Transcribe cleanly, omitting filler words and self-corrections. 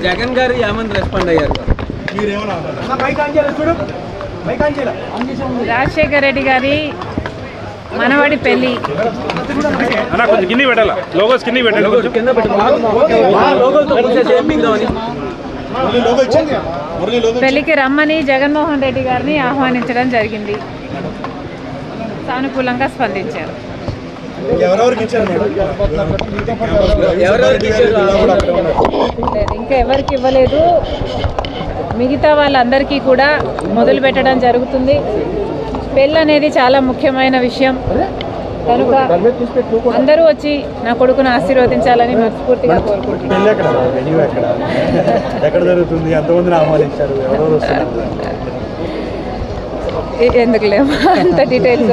జగన్ గారు ఏమని రెస్పాండ్ అయ్యారు? రాజశేఖర రెడ్డి గారి మనవడి పెళ్లి పెళ్లికి రమ్మని జగన్మోహన్ రెడ్డి గారిని ఆహ్వానించడం జరిగింది. సానుకూలంగా స్పందించారు. ఇంకా ఎవరికి ఇవ్వలేదు. మిగతా వాళ్ళందరికీ కూడా మొదలు పెట్టడం జరుగుతుంది. పెళ్ళి అనేది చాలా ముఖ్యమైన విషయం కనుక అందరూ వచ్చి నా కొడుకును ఆశీర్వదించాలని మనస్ఫూర్తిగా కోరుకుంటున్నాను. ఎందుకు లేవు అంత డీటెయిల్స్.